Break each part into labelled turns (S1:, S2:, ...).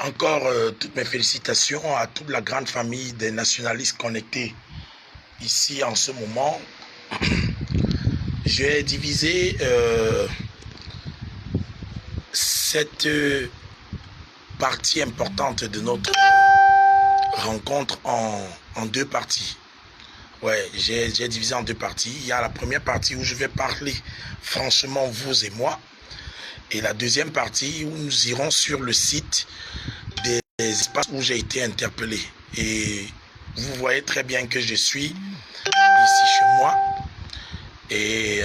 S1: Encore toutes mes félicitations à toute la grande famille des nationalistes connectés ici en ce moment. J'ai divisé cette partie importante de notre rencontre en deux parties. Ouais, j'ai divisé en deux parties. Il y a la première partie où je vais parler franchement vous et moi. Et la deuxième partie où nous irons sur le site des espaces où j'ai été interpellé. Et vous voyez très bien que je suis ici chez moi. Et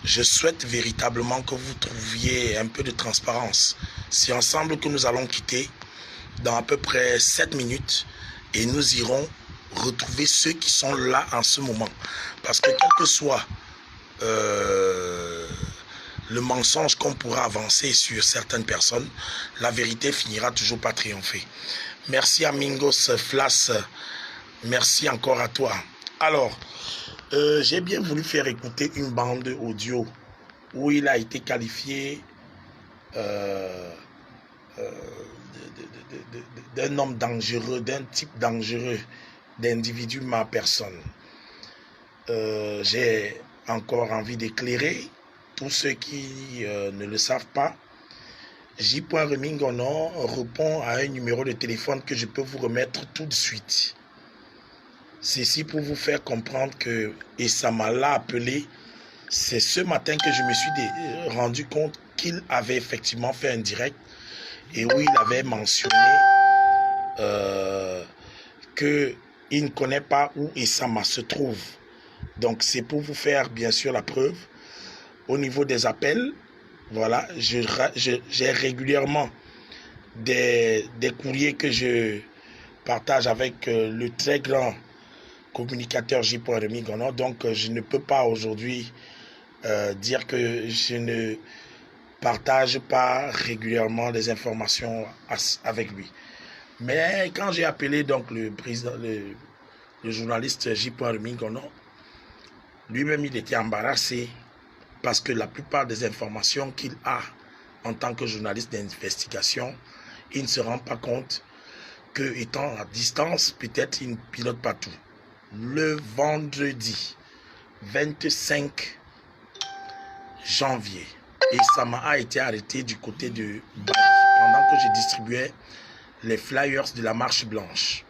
S1: je souhaite véritablement que vous trouviez un peu de transparence. C'est ensemble que nous allons quitter dans à peu près 7 minutes et nous irons retrouver ceux qui sont là en ce moment. Parce que quel que soit le mensonge qu'on pourra avancer sur certaines personnes, la vérité finira toujours par triompher. Merci à Mingos Flas, merci encore à toi. Alors, j'ai bien voulu faire écouter une bande audio où il a été qualifié d'un homme dangereux, d'un type dangereux, d'individu ma personne. J'ai encore envie d'éclairer tous ceux qui ne le savent pas. J.Remy Ngono répond à un numéro de téléphone que je peux vous remettre tout de suite. Ceci pour vous faire comprendre que Essama l'a appelé. C'est ce matin que je me suis rendu compte qu'il avait effectivement fait un direct et où il avait mentionné qu'il ne connaît pas où Essama se trouve. Donc c'est pour vous faire bien sûr la preuve. Au niveau des appels, voilà, j'ai régulièrement des courriers que je partage avec le très grand communicateur J.Remy Ngono. Donc je ne peux pas aujourd'hui dire que je ne partage pas régulièrement des informations avec lui. Mais quand j'ai appelé donc le journaliste J.Remy Ngono, lui-même il était embarrassé parce que la plupart des informations qu'il a en tant que journaliste d'investigation, il ne se rend pas compte que, étant à distance, peut-être il ne pilote pas tout. Le vendredi 25 janvier, Essama a été arrêté du côté de Bali pendant que je distribuais les flyers de la marche blanche.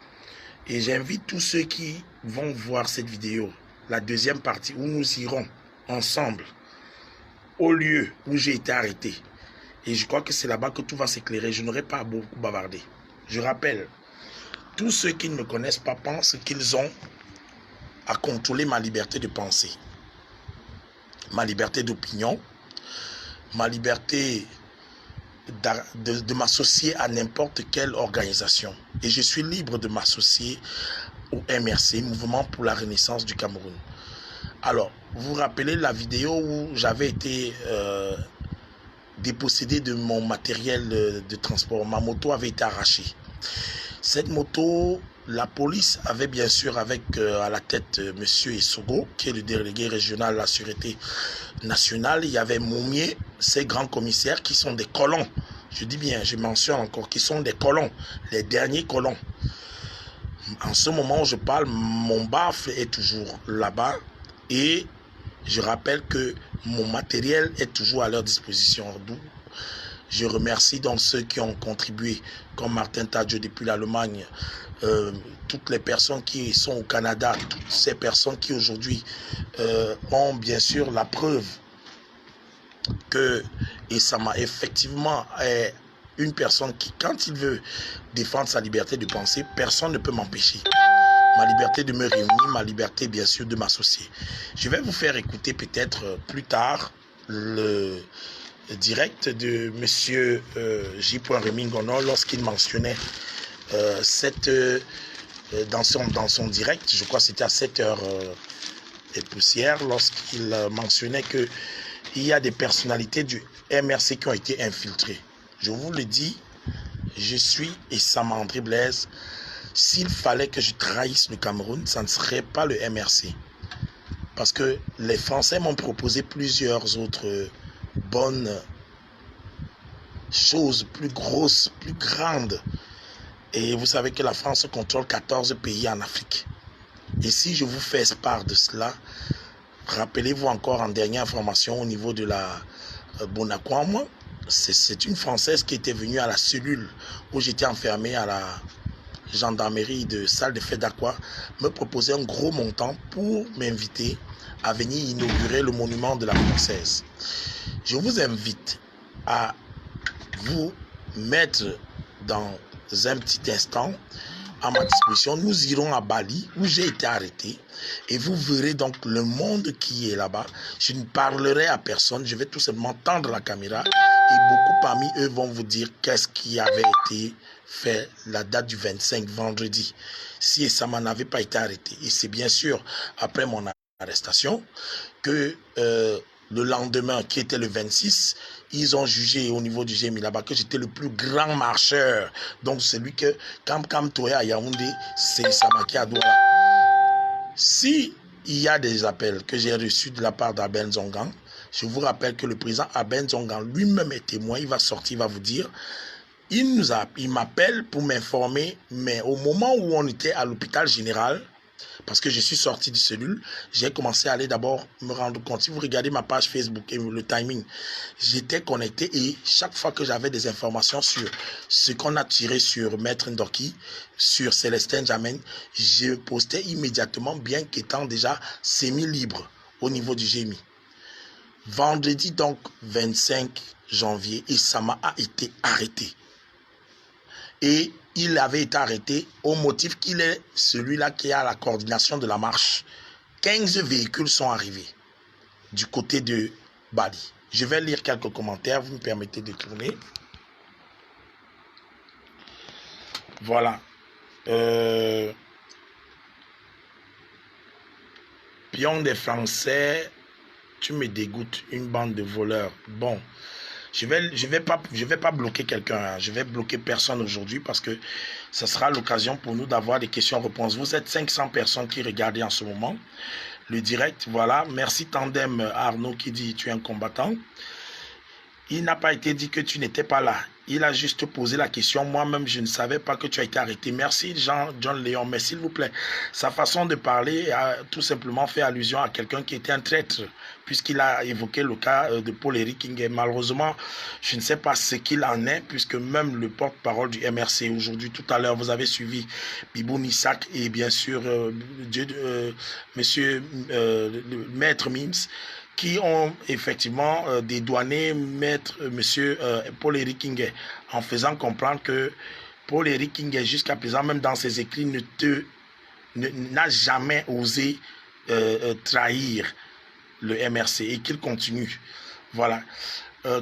S1: Et j'invite tous ceux qui vont voir cette vidéo, la deuxième partie où nous irons ensemble au lieu où j'ai été arrêté. Et je crois que c'est là-bas que tout va s'éclairer. Je n'aurai pas beaucoup bavardé. Je rappelle, tous ceux qui ne me connaissent pas pensent qu'ils ont à contrôler ma liberté de penser, ma liberté d'opinion, ma liberté de m'associer à n'importe quelle organisation. Et je suis libre de m'associer au MRC, Mouvement pour la Renaissance du Cameroun. Alors, vous vous rappelez la vidéo où j'avais été dépossédé de mon matériel de transport. Ma moto avait été arrachée. Cette moto, la police avait bien sûr avec à la tête Monsieur Essogo, qui est le délégué régional de la Sûreté nationale. Il y avait Moumier, ces grands commissaires qui sont des colons. Je dis bien, je mentionne encore, qui sont des colons, les derniers colons. En ce moment où je parle, mon baffle est toujours là-bas. Et je rappelle que mon matériel est toujours à leur disposition. D'où je remercie donc ceux qui ont contribué, comme Martin Tadjo depuis l'Allemagne, toutes les personnes qui sont au Canada, toutes ces personnes qui aujourd'hui ont bien sûr la preuve que Essama effectivement est une personne qui, quand il veut défendre sa liberté de penser, personne ne peut m'empêcher. Ma liberté de me réunir, ma liberté bien sûr de m'associer. Je vais vous faire écouter peut-être plus tard le direct de monsieur J.Remy Ngono lorsqu'il mentionnait dans son direct, je crois que c'était à 7h et poussière, lorsqu'il mentionnait que il y a des personnalités du MRC qui ont été infiltrées. Je vous le dis, je suis Essama André Blaise. S'il fallait que je trahisse le Cameroun, ça ne serait pas le MRC. Parce que les Français m'ont proposé plusieurs autres bonnes chose plus grosse, plus grande. Et vous savez que la France contrôle 14 pays en Afrique. Et si je vous fais part de cela, rappelez-vous encore en dernière information au niveau de la Bonakwama, c'est une Française qui était venue à la cellule où j'étais enfermé à la gendarmerie de salle de fête d'Aqua, me proposer un gros montant pour m'inviter à venir inaugurer le monument de la Française. Je vous invite à vous mettre dans un petit instant à ma disposition. Nous irons à Bali où j'ai été arrêté et vous verrez donc le monde qui est là-bas. Je ne parlerai à personne, je vais tout simplement tendre la caméra et beaucoup parmi eux vont vous dire qu'est-ce qui avait été fait la date du 25 vendredi si Essama n'avait pas été arrêté. Et c'est bien sûr après mon arrestation que le lendemain qui était le 26, ils ont jugé au niveau du GMI là-bas que j'étais le plus grand marcheur. Donc celui que Kam Toya à Yaoundé, c'est Samaki à Douala. Si il y a des appels que j'ai reçus de la part d'Aben Zongan, je vous rappelle que le président Aben Zongan lui-même est témoin, il va sortir, il va vous dire, il m'appelle pour m'informer, mais au moment où on était à l'hôpital général, parce que je suis sorti de cellule, j'ai commencé à aller d'abord me rendre compte. Si vous regardez ma page Facebook et le timing, j'étais connecté et chaque fois que j'avais des informations sur ce qu'on a tiré sur Maître Ndoki, sur Célestin Jamen, je postais immédiatement, bien qu'étant déjà semi-libre au niveau du GMI. Vendredi donc 25 janvier, Essama a été arrêté. Et il avait été arrêté au motif qu'il est celui-là qui a la coordination de la marche. 15 véhicules sont arrivés du côté de Bali. Je vais lire quelques commentaires, vous me permettez de tourner. Voilà. Pion des Français, tu me dégoûtes, une bande de voleurs. Bon. Je vais pas bloquer quelqu'un, hein. Je vais bloquer personne aujourd'hui parce que ce sera l'occasion pour nous d'avoir des questions-réponses. Vous êtes 500 personnes qui regardent en ce moment le direct. Voilà, merci Tandem Arnaud qui dit tu es un combattant. Il n'a pas été dit que tu n'étais pas là. Il a juste posé la question. Moi-même, je ne savais pas que tu as été arrêté. Merci, John Léon. Mais s'il vous plaît, sa façon de parler a tout simplement fait allusion à quelqu'un qui était un traître, puisqu'il a évoqué le cas de Paul-Éric Kingué. Malheureusement, je ne sais pas ce qu'il en est, puisque même le porte-parole du MRC aujourd'hui, tout à l'heure, vous avez suivi Bibou Nissak et bien sûr, monsieur Maître Mims, qui ont effectivement dédouané monsieur Paul-Éric Kingué en faisant comprendre que Paul-Éric Kingué, jusqu'à présent, même dans ses écrits, n'a jamais osé trahir le MRC et qu'il continue. Voilà.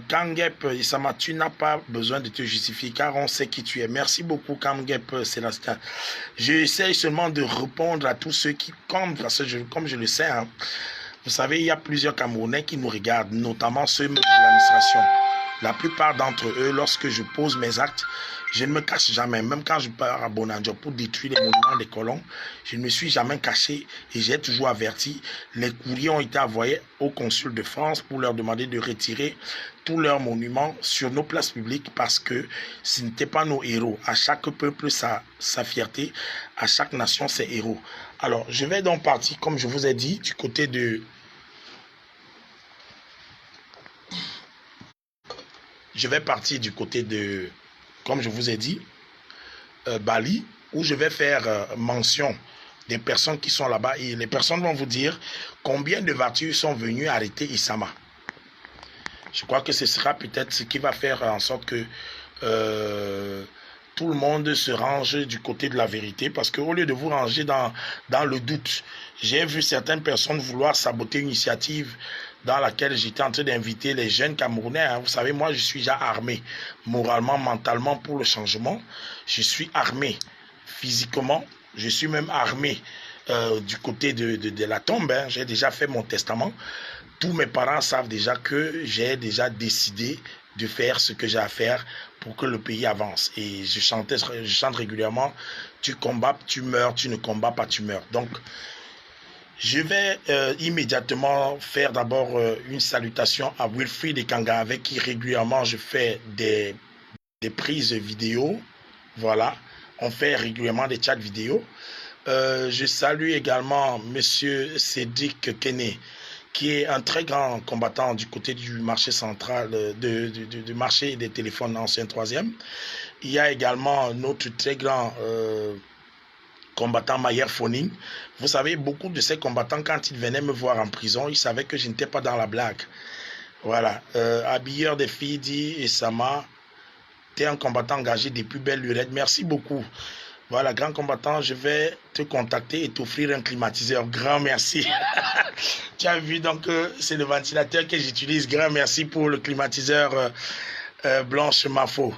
S1: Kangep, Essama, tu n'as pas besoin de te justifier car on sait qui tu es. Merci beaucoup, Kangep, Célestin. J'essaie seulement de répondre à tous ceux qui, comme je le sais, hein, vous savez, il y a plusieurs Camerounais qui nous regardent, notamment ceux de l'administration. La plupart d'entre eux, lorsque je pose mes actes, je ne me cache jamais. Même quand je pars à Bonanjo pour détruire les monuments des colons, je ne me suis jamais caché et j'ai toujours averti. Les courriers ont été envoyés au consul de France pour leur demander de retirer tous leurs monuments sur nos places publiques parce que ce n'étaient pas nos héros. À chaque peuple, sa fierté. À chaque nation, ses héros. Alors, je vais donc partir, comme je vous ai dit, du côté de... Je vais partir du côté de, comme je vous ai dit, Bali, où je vais faire mention des personnes qui sont là-bas. Et les personnes vont vous dire combien de voitures sont venues arrêter Essama. Je crois que ce sera peut-être ce qui va faire en sorte que tout le monde se range du côté de la vérité. Parce qu'au lieu de vous ranger dans le doute, j'ai vu certaines personnes vouloir saboter une initiative dans laquelle j'étais en train d'inviter les jeunes Camerounais. Hein. Vous savez, moi, je suis déjà armé, moralement, mentalement, pour le changement. Je suis armé physiquement. Je suis même armé du côté de la tombe. Hein. J'ai déjà fait mon testament. Tous mes parents savent déjà que j'ai déjà décidé de faire ce que j'ai à faire pour que le pays avance. Et je chante régulièrement, tu combats, tu meurs, tu ne combats pas, tu meurs. Donc, Je vais immédiatement faire d'abord une salutation à Wilfried Ekanga, avec qui régulièrement je fais des prises vidéo. Voilà, on fait régulièrement des chats vidéo. Je salue également Monsieur Cédric Kene, qui est un très grand combattant du côté du marché central, du marché des téléphones ancien 3e. Il y a également notre très grand combattant Mayer Foning. Vous savez, beaucoup de ces combattants, quand ils venaient me voir en prison, ils savaient que je n'étais pas dans la blague. Voilà. Habilleur des filles dit Esama, tu es un combattant engagé depuis belle lurette. Merci beaucoup. Voilà, grand combattant, je vais te contacter et t'offrir un climatiseur. Grand merci. Tu as vu, donc, c'est le ventilateur que j'utilise. Grand merci pour le climatiseur Blanche Mafo.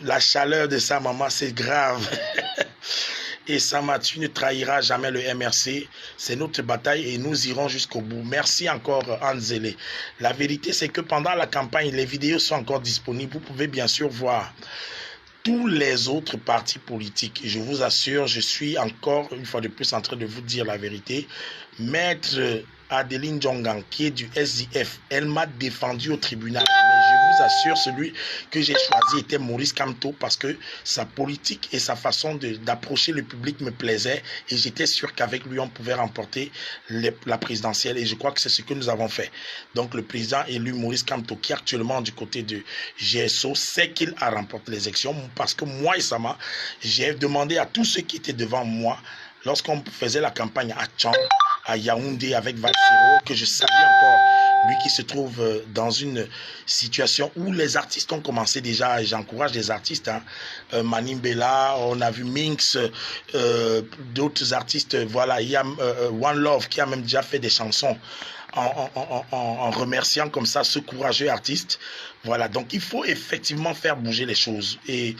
S1: La chaleur de sa maman, c'est grave. Et Sama, tu ne trahiras jamais le MRC. C'est notre bataille et nous irons jusqu'au bout. Merci encore, Anzele. La vérité, c'est que pendant la campagne, les vidéos sont encore disponibles. Vous pouvez bien sûr voir tous les autres partis politiques. Je vous assure, je suis encore une fois de plus en train de vous dire la vérité. Maître Adeline Djongan, qui est du SDF, elle m'a défendu au tribunal. Mais je vous assure, celui que j'ai choisi était Maurice Kamto, parce que sa politique et sa façon d'approcher le public me plaisaient. Et j'étais sûr qu'avec lui, on pouvait remporter la présidentielle. Et je crois que c'est ce que nous avons fait. Donc le président élu Maurice Kamto, qui est actuellement du côté de GSO, sait qu'il a remporté les élections. Parce que moi et Sama, j'ai demandé à tous ceux qui étaient devant moi, lorsqu'on faisait la campagne à Tchang, à Yaoundé avec Valsiro, que je salue encore, lui qui se trouve dans une situation où les artistes ont commencé déjà, et j'encourage les artistes, hein. Manimbela, on a vu Minx, d'autres artistes, voilà, il y a One Love qui a même déjà fait des chansons en remerciant comme ça ce courageux artiste. Voilà, donc il faut effectivement faire bouger les choses. Et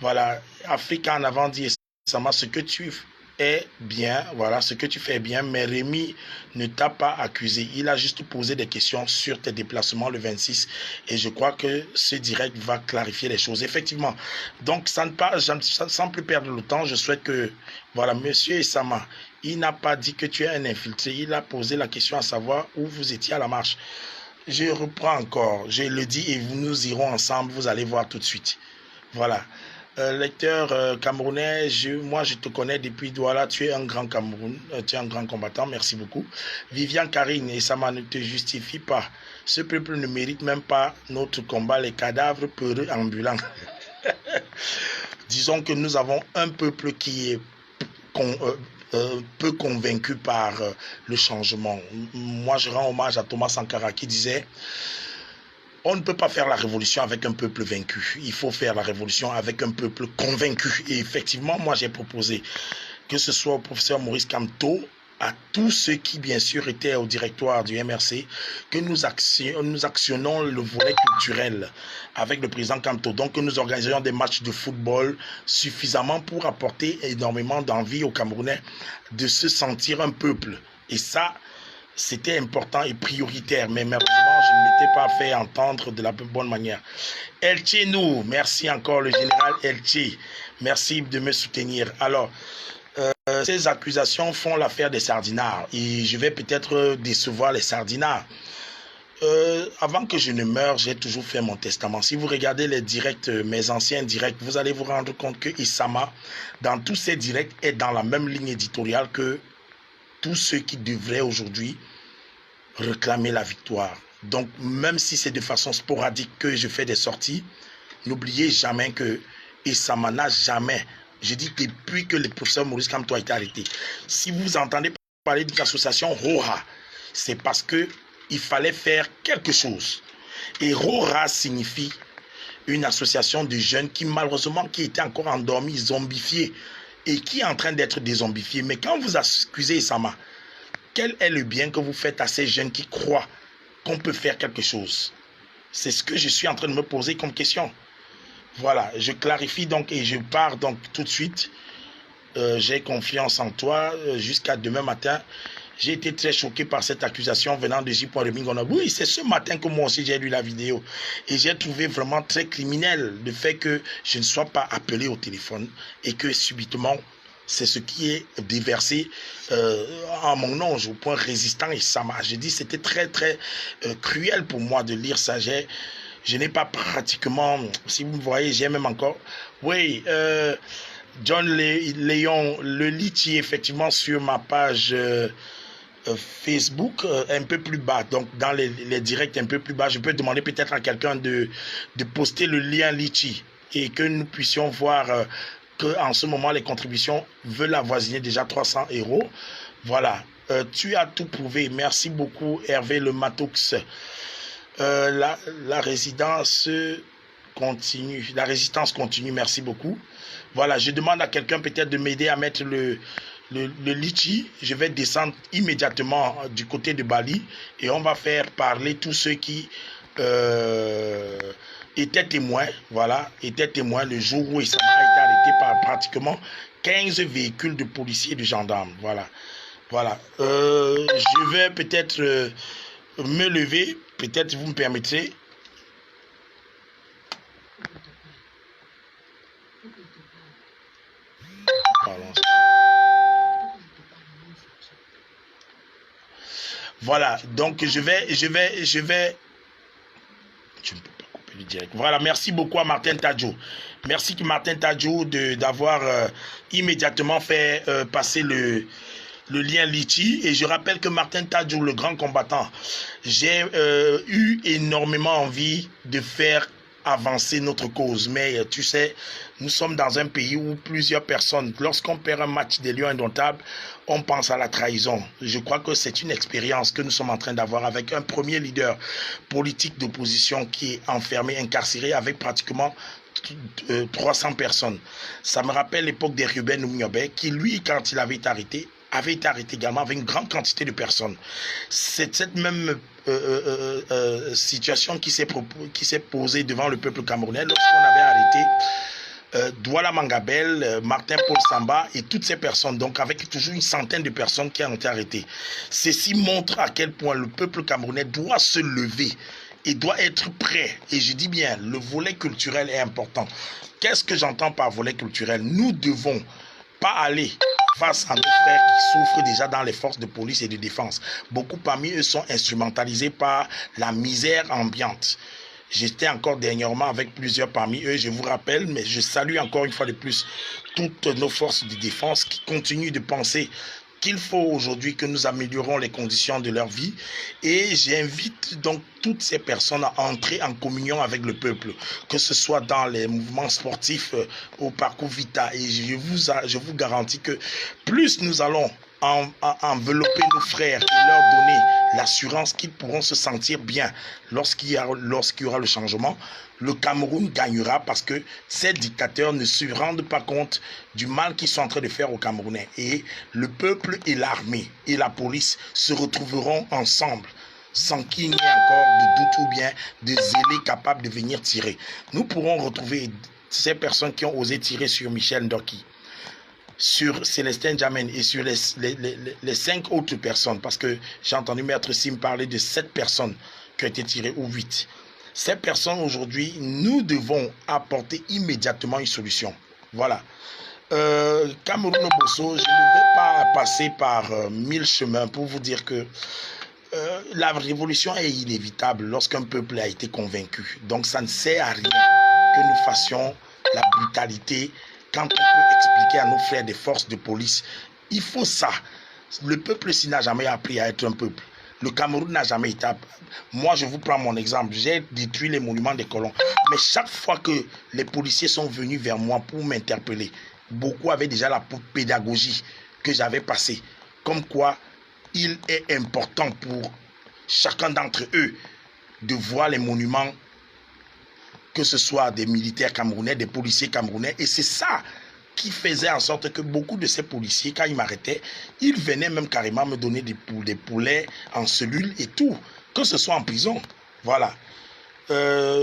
S1: voilà, Africa en avant dit, Sama, ce que tu est bien, voilà, ce que tu fais est bien, mais Rémi ne t'a pas accusé. Il a juste posé des questions sur tes déplacements le 26 et je crois que ce direct va clarifier les choses. Effectivement, donc sans plus perdre le temps, je souhaite que, voilà, monsieur Esama, il n'a pas dit que tu es un infiltré, il a posé la question à savoir où vous étiez à la marche. Je reprends encore, je le dis et nous irons ensemble, vous allez voir tout de suite. Voilà. Lecteur camerounais, moi je te connais depuis Douala, tu es un grand Cameroun, tu es un grand combattant, merci beaucoup. Vivian Karine, et ça ne te justifie pas. Ce peuple ne mérite même pas notre combat, les cadavres peureux ambulants. Disons que nous avons un peuple qui est peu convaincu par le changement. Moi je rends hommage à Thomas Sankara qui disait: on ne peut pas faire la révolution avec un peuple vaincu. Il faut faire la révolution avec un peuple convaincu. Et effectivement, moi, j'ai proposé que ce soit au professeur Maurice Kamto, à tous ceux qui, bien sûr, étaient au directoire du MRC, que nous actionnons le volet culturel avec le président Kamto. Donc, que nous organisions des matchs de football suffisamment pour apporter énormément d'envie aux Camerounais de se sentir un peuple. Et ça, c'était important et prioritaire, mais malheureusement, je ne m'étais pas fait entendre de la bonne manière. Elche nous, merci encore le général Elche, merci de me soutenir. Alors, ces accusations font l'affaire des sardinards et je vais peut-être décevoir les sardinards. Avant que je ne meure, j'ai toujours fait mon testament. Si vous regardez les directs, mes anciens directs, vous allez vous rendre compte que Isama, dans tous ces directs, est dans la même ligne éditoriale que tous ceux qui devraient aujourd'hui réclamer la victoire. Donc, même si c'est de façon sporadique que je fais des sorties, n'oubliez jamais que Isama n'a jamais, je dis depuis que le professeur Maurice Kamto a été arrêté, si vous entendez parler d'une association ROHA, c'est parce qu'il fallait faire quelque chose. Et ROHA signifie une association de jeunes qui malheureusement qui étaient encore endormis, zombifiés, et qui est en train d'être dézombifié. Mais quand vous accusez Isama, quel est le bien que vous faites à ces jeunes qui croient qu'on peut faire quelque chose? C'est ce que je suis en train de me poser comme question. Voilà, je clarifie donc et je pars donc tout de suite. J'ai confiance en toi jusqu'à demain matin. J'ai été très choqué par cette accusation venant de J.Remingona. Oui, c'est ce matin que moi aussi j'ai lu la vidéo. Et j'ai trouvé vraiment très criminel le fait que je ne sois pas appelé au téléphone et que subitement c'est ce qui est déversé en mon nom, au point résistant, et ça m'a, j'ai dit, c'était très très cruel pour moi de lire ça. Je n'ai pas pratiquement, si vous me voyez, j'ai même encore, oui, John Léon, le litchi, effectivement, sur ma page Facebook, un peu plus bas, donc dans les directs un peu plus bas, je peux demander peut-être à quelqu'un de poster le lien litchi et que nous puissions voir qu'en ce moment, les contributions veulent avoisiner déjà 300 €. Voilà, tu as tout prouvé. Merci beaucoup, Hervé Le Matox. La résidence continue. La résistance continue, merci beaucoup. Voilà, je demande à quelqu'un peut-être de m'aider à mettre le litchi. Je vais descendre immédiatement du côté de Bali et on va faire parler tous ceux qui étaient témoins, voilà, étaient témoins le jour où Essama a été arrêté par pratiquement 15 véhicules de policiers et de gendarmes. Voilà, voilà. Je vais peut-être me lever, peut-être vous me permettrez. Voilà, donc je vais, je ne peux pas couper le direct. Voilà, merci beaucoup à Martin Tadjo. Merci Martin Tadjo d'avoir immédiatement fait passer le lien litchi. Et je rappelle que Martin Tadjo, le grand combattant, j'ai eu énormément envie de faire avancer notre cause. Mais tu sais, nous sommes dans un pays où plusieurs personnes, lorsqu'on perd un match des Lions indomptables, on pense à la trahison. Je crois que c'est une expérience que nous sommes en train d'avoir avec un premier leader politique d'opposition qui est enfermé, incarcéré avec pratiquement 300 personnes. Ça me rappelle l'époque des Ruben Oumiobe qui, lui, quand il avait été arrêté également avec une grande quantité de personnes. C'est cette même situation qui s'est posée devant le peuple camerounais lorsqu'on avait arrêté Douala Mangabel, Martin Paul Samba et toutes ces personnes, donc avec toujours une centaine de personnes qui ont été arrêtées. Ceci montre à quel point le peuple camerounais doit se lever et doit être prêt. Et je dis bien, le volet culturel est important. Qu'est-ce que j'entends par volet culturel? Nous devons pas aller face à nos frères qui souffrent déjà dans les forces de police et de défense. Beaucoup parmi eux sont instrumentalisés par la misère ambiante. J'étais encore dernièrement avec plusieurs parmi eux, je vous rappelle, mais je salue encore une fois de plus toutes nos forces de défense qui continuent de penser qu'il faut aujourd'hui que nous améliorons les conditions de leur vie. Et j'invite donc toutes ces personnes à entrer en communion avec le peuple, que ce soit dans les mouvements sportifs, au parcours Vita. Et je vous garantis que plus nous allons envelopper nos frères et leur donner l'assurance qu'ils pourront se sentir bien lorsqu'il y aura le changement, le Cameroun gagnera parce que ces dictateurs ne se rendent pas compte du mal qu'ils sont en train de faire aux Camerounais. Et le peuple et l'armée et la police se retrouveront ensemble sans qu'il n'y ait encore de doute ou bien de zélés capables de venir tirer. Nous pourrons retrouver ces personnes qui ont osé tirer sur Michel Ndoki, sur Célestin Djamène et sur les 5 autres personnes, parce que j'ai entendu Maître Sim parler de 7 personnes qui ont été tirées, ou 8. Ces personnes aujourd'hui, nous devons apporter immédiatement une solution. Voilà. Cameroun Obosso, je ne vais pas passer par 1000 chemins pour vous dire que la révolution est inévitable lorsqu'un peuple a été convaincu. Donc ça ne sert à rien que nous fassions la brutalité quand on peut expliquer à nos frères des forces de police. Il faut ça. Le peuple s'il n'a jamais appris à être un peuple. Le Cameroun n'a jamais été... Moi, je vous prends mon exemple. J'ai détruit les monuments des colons. Mais chaque fois que les policiers sont venus vers moi pour m'interpeller, beaucoup avaient déjà la pédagogie que j'avais passée. Comme quoi, il est important pour chacun d'entre eux de voir les monuments, que ce soit des militaires camerounais, des policiers camerounais. Et c'est ça qui faisait en sorte que beaucoup de ces policiers, quand ils m'arrêtaient, ils venaient même carrément me donner des poulets en cellule et tout, que ce soit en prison. Voilà.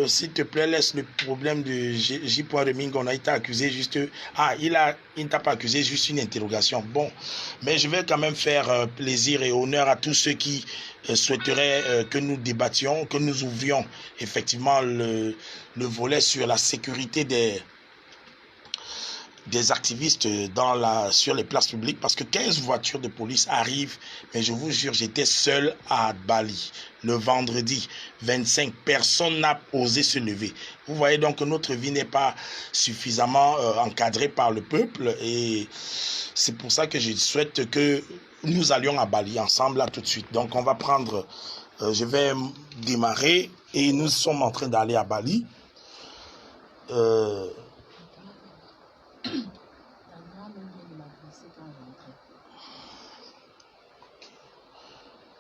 S1: S'il te plaît, laisse le problème de J. Reming. On a été accusé juste... Ah, il ne t'a pas accusé, juste une interrogation. Bon, mais je vais quand même faire plaisir et honneur à tous ceux qui souhaiteraient que nous débattions, que nous ouvrions effectivement le volet sur la sécurité des activistes sur les places publiques parce que 15 voitures de police arrivent. Mais je vous jure, j'étais seul à Bali le vendredi 25. Personne n'a osé se lever. Vous voyez donc que notre vie n'est pas suffisamment encadrée par le peuple et c'est pour ça que je souhaite que nous allions à Bali ensemble là tout de suite. Donc on va prendre, je vais démarrer et nous sommes en train d'aller à Bali.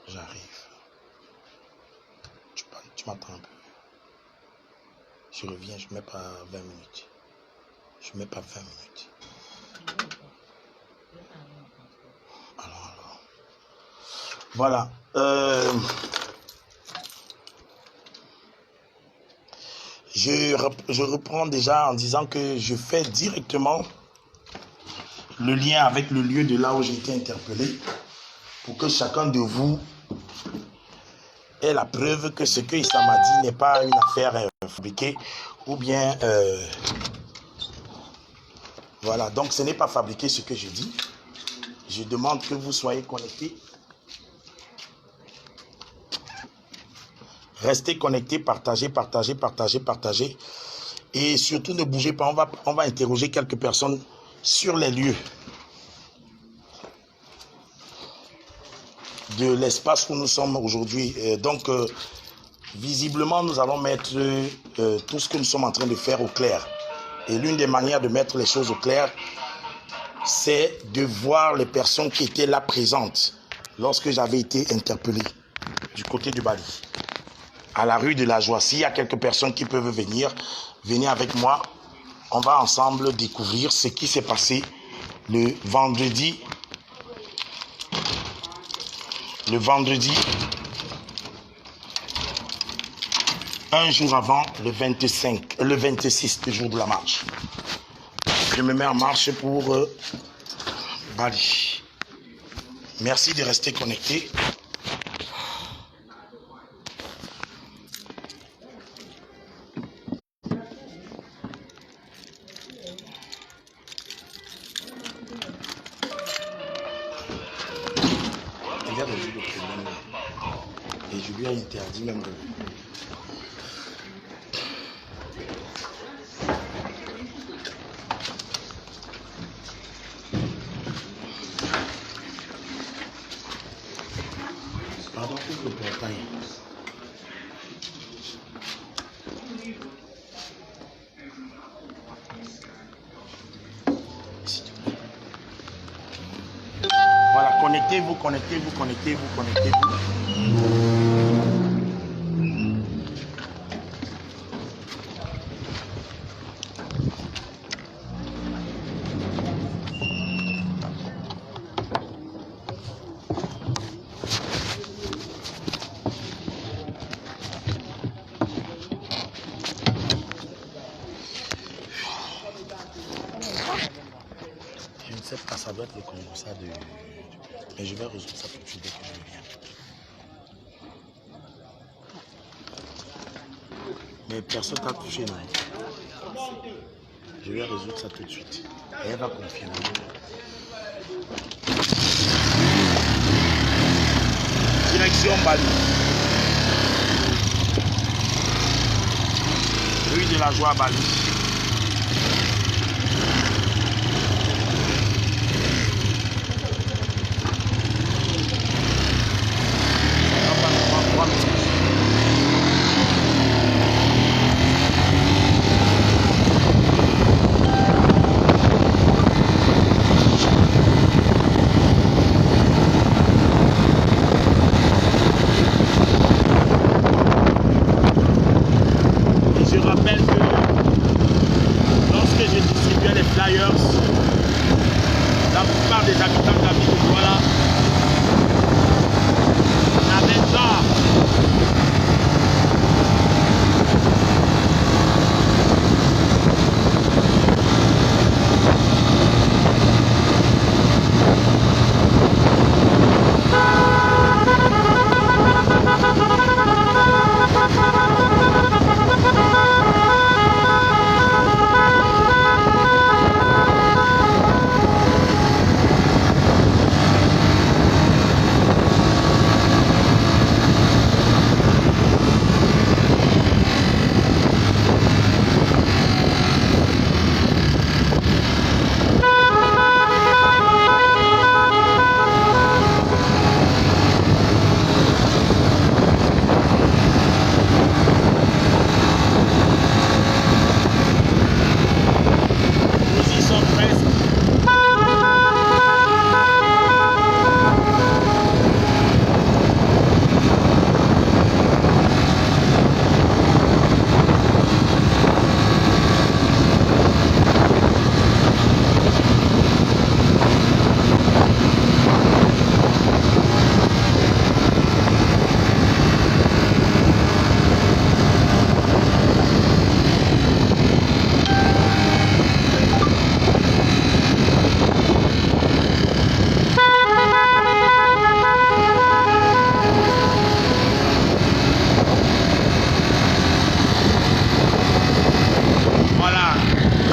S1: J'arrive. Tu m'attends un peu. Je reviens, je ne mets pas 20 minutes. Je ne mets pas 20 minutes. Alors. Voilà. Je reprends déjà en disant que je fais directement le lien avec le lieu de là où j'ai été interpellé pour que chacun de vous ait la preuve que ce que Issa m'a dit n'est pas une affaire fabriquée ou bien voilà, donc ce n'est pas fabriqué ce que je dis. Je demande que vous soyez connectés. Restez connectés, partagez. Et surtout ne bougez pas, on va interroger quelques personnes sur les lieux de l'espace où nous sommes aujourd'hui. Donc, visiblement, nous allons mettre tout ce que nous sommes en train de faire au clair. Et l'une des manières de mettre les choses au clair, c'est de voir les personnes qui étaient là présentes lorsque j'avais été interpellé du côté du Bali, à la rue de la Joie. S'il y a quelques personnes qui peuvent venir, venez avec moi. On va ensemble découvrir ce qui s'est passé le vendredi, un jour avant le 26, le jour de la marche. Je me mets en marche pour Bali. Merci de rester connecté. Il a résolu le problème et je lui ai interdit même de... Pardon, ouvre le portail. Voilà, connectez-vous. Je ne sais pas, ça doit être le ça de... Mais je vais résoudre ça tout de suite dès que je reviens. Mais personne t'a touché, non? Je vais résoudre ça tout de suite. Et elle va confirmer. Direction Bali. Rue de la Joie, Bali. La plupart des habitants de la ville de Douala n'avaient pas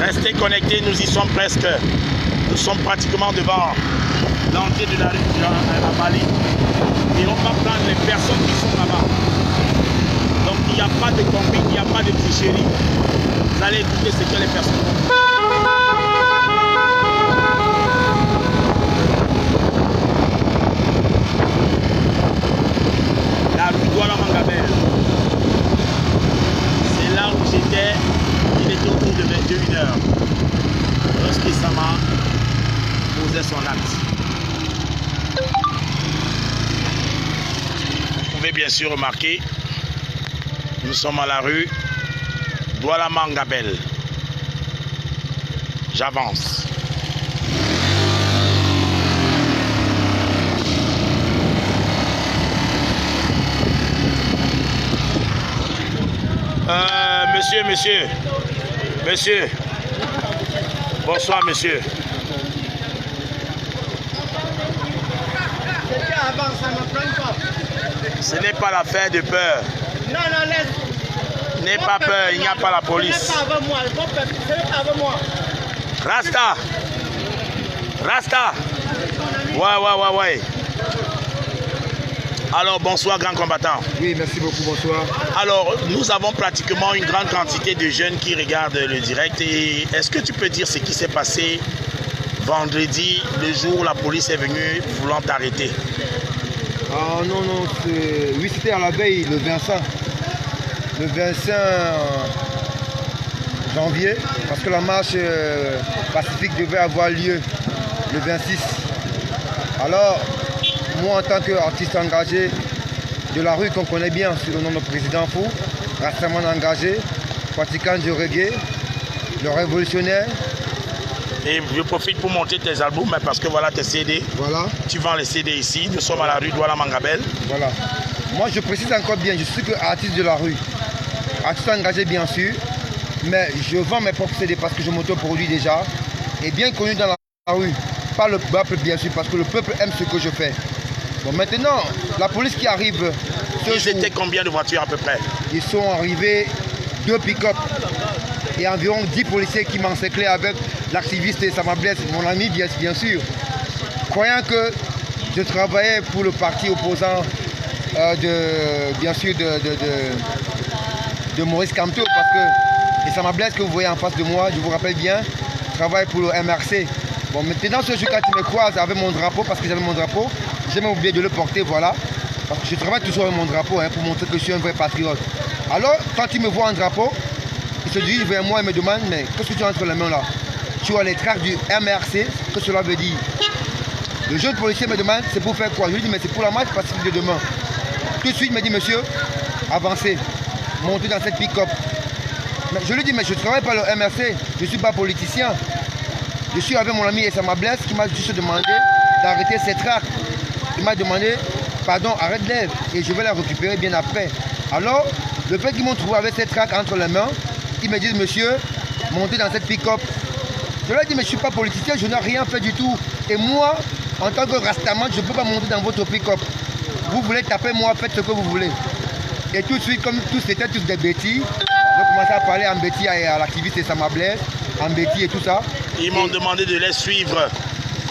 S1: Restez connectés, nous y sommes presque. Nous sommes pratiquement devant l'entrée de la rue à Bali. Et on va prendre les personnes qui sont là-bas. Donc il n'y a pas de combine, il n'y a pas de tricherie. Vous allez écouter ce que les personnes vont faire. La rue Douala Mangabel. C'est là où j'étais. Il était autour de 21h. Lorsque Sama posait son acte. Vous pouvez bien sûr remarquer, nous sommes à la rue Douala Mangabel. J'avance. Monsieur. Bonsoir, monsieur. Ce n'est pas l'affaire de peur.
S2: Non, laisse.
S1: N'aie pas peur, il n'y a pas la police.
S2: Ce n'est pas avec moi, ce n'est pas avec moi.
S1: Rasta. Ouais. Alors, bonsoir, grand combattant.
S3: Oui, merci beaucoup, bonsoir.
S1: Alors, nous avons pratiquement une grande quantité de jeunes qui regardent le direct. Et est-ce que tu peux dire ce qui s'est passé vendredi, le jour où la police est venue voulant t'arrêter?
S3: Ah non, oui, c'était à la veille, le 25 janvier, parce que la marche pacifique devait avoir lieu le 26. Alors, moi en tant qu'artiste engagé de la rue qu'on connaît bien sous le nom de président Fou, récemment engagé, pratiquant du reggae, le révolutionnaire.
S1: Et je profite pour monter tes albums, mais parce que voilà tes CD.
S3: Voilà.
S1: Tu vends les CD ici. Nous sommes à la rue Douala Mangabel.
S3: Voilà. Moi, je précise encore bien, je suis que artiste de la rue. Artiste engagé, bien sûr. Mais je vends mes propres CD parce que je m'autoproduis déjà. Et bien connu dans la rue. Pas le peuple, bien sûr, parce que le peuple aime ce que je fais. Bon, maintenant, la police qui arrive.
S1: Ils étaient combien de voitures à peu près?
S3: Ils sont arrivés 2 pick-up. Et environ 10 policiers qui m'encerclaient avec l'activiste Sama Blaise, mon ami bien sûr, croyant que je travaillais pour le parti opposant de Maurice Kamto, parce que Sama Blaise que vous voyez en face de moi, je vous rappelle bien, travaille pour le MRC. Bon, maintenant ce jour quand tu me croises avec mon drapeau, parce que j'avais mon drapeau, j'ai même oublié de le porter, voilà, parce que je travaille toujours avec mon drapeau pour montrer que je suis un vrai patriote. Alors quand tu me vois en drapeau, il se dirige vers moi et me demande, mais qu'est-ce que tu as entre les mains là? Tu as les tracts du MRC, que cela veut dire? Le jeune policier me demande, c'est pour faire quoi? Je lui dis, mais c'est pour la marche pacifique de demain. Tout de suite, il me dit, monsieur, avancez, montez dans cette pick-up. Je lui dis, mais je ne travaille pas le MRC, je ne suis pas politicien. Je suis avec mon ami Sama Blaise qui m'a juste demandé d'arrêter ces tracts. Il m'a demandé, pardon, arrête-les et je vais les récupérer bien après. Alors, le fait qu'ils m'ont trouvé avec ces tracts entre les mains, ils me disent, monsieur, montez dans cette pick-up. Je leur ai dit, mais je ne suis pas politicien, je n'ai rien fait du tout. Et moi, en tant que rastaman, je ne peux pas monter dans votre pick-up. Vous voulez taper moi, faites ce que vous voulez. Et tout de suite, comme tous c'était tous des bêtises, j'ai commencé à parler en bêtises à l'activiste Sama Blaise, en bêtises et tout ça.
S1: Ils m'ont demandé de les suivre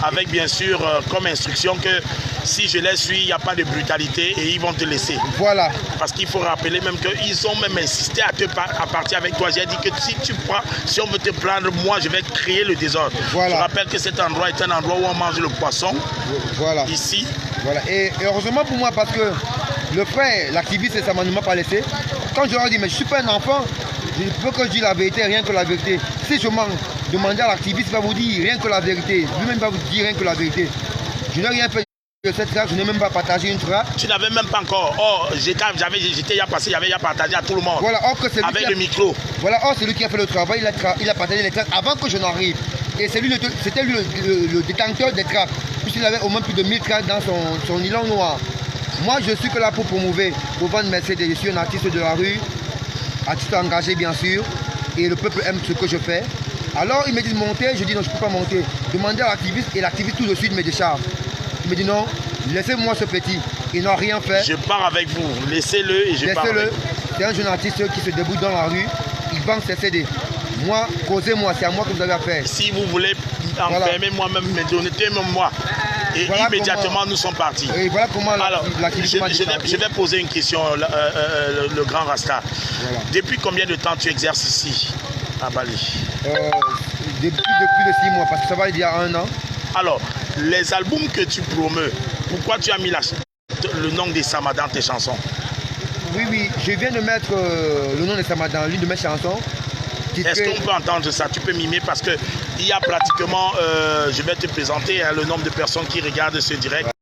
S1: avec bien sûr comme instruction que si je les suis, il n'y a pas de brutalité et ils vont te laisser.
S3: Voilà.
S1: Parce qu'il faut rappeler même qu'ils ont même insisté à partir avec toi. J'ai dit que si on veut te prendre, moi je vais créer le désordre.
S3: Voilà.
S1: Je rappelle que cet endroit est un endroit où on mange le poisson.
S3: Voilà.
S1: Ici.
S3: Voilà. Et heureusement pour moi parce que le frère, l'activiste, ça ne m'a pas laissé. Quand je leur dis, mais je ne suis pas un enfant, je peux que je dise la vérité, rien que la vérité. Si je mens, demandez à l'activiste, il va vous dire rien que la vérité. Lui-même va vous dire rien que la vérité. Je n'ai rien fait de cette traque, je n'ai même pas partagé une traque.
S1: Tu n'avais même pas encore. Oh, j'étais déjà passé, j'avais déjà partagé à tout le monde.
S3: Voilà, or que c'est lui
S1: avec le micro.
S3: Voilà, or c'est lui qui a fait le travail, il a partagé les traques avant que je n'arrive. Et c'était lui le détenteur des traques, puisqu'il avait au moins plus de 1000 traques dans son nylon noir. Moi, je suis que là pour promouvoir, pour vendre mes CD. Je suis un artiste de la rue, artiste engagé bien sûr, et le peuple aime ce que je fais. Alors, ils me disent monter, je dis non, je ne peux pas monter. Demandez à l'activiste, et l'activiste tout de suite me décharge. Il me dit non, laissez-moi ce petit. Ils n'ont rien fait.
S1: Je pars avec vous, laissez-le et je pars avec vous.
S3: C'est un jeune artiste qui se débrouille dans la rue, il vend ses CD. Moi, causez-moi, c'est à moi que vous avez affaire.
S1: Si vous voulez enfermer moi-même, me donner même moi. Et
S3: voilà
S1: immédiatement,
S3: comment,
S1: nous sommes partis.
S3: Et voilà comment
S1: Alors,
S3: je
S1: vais poser une question, le grand Rasta.
S3: Voilà.
S1: Depuis combien de temps tu exerces ici, à Bali?
S3: Depuis plus de 6 mois, parce que ça va il y a 1 an.
S1: Alors, les albums que tu promeux, pourquoi tu as mis le nom des Sama dans tes chansons?
S3: Oui, je viens de mettre le nom de Sama dans l'une de mes chansons.
S1: Est-ce qu'on peut entendre ça? Tu peux mimer parce qu'il y a pratiquement, je vais te présenter le nombre de personnes qui regardent ce direct.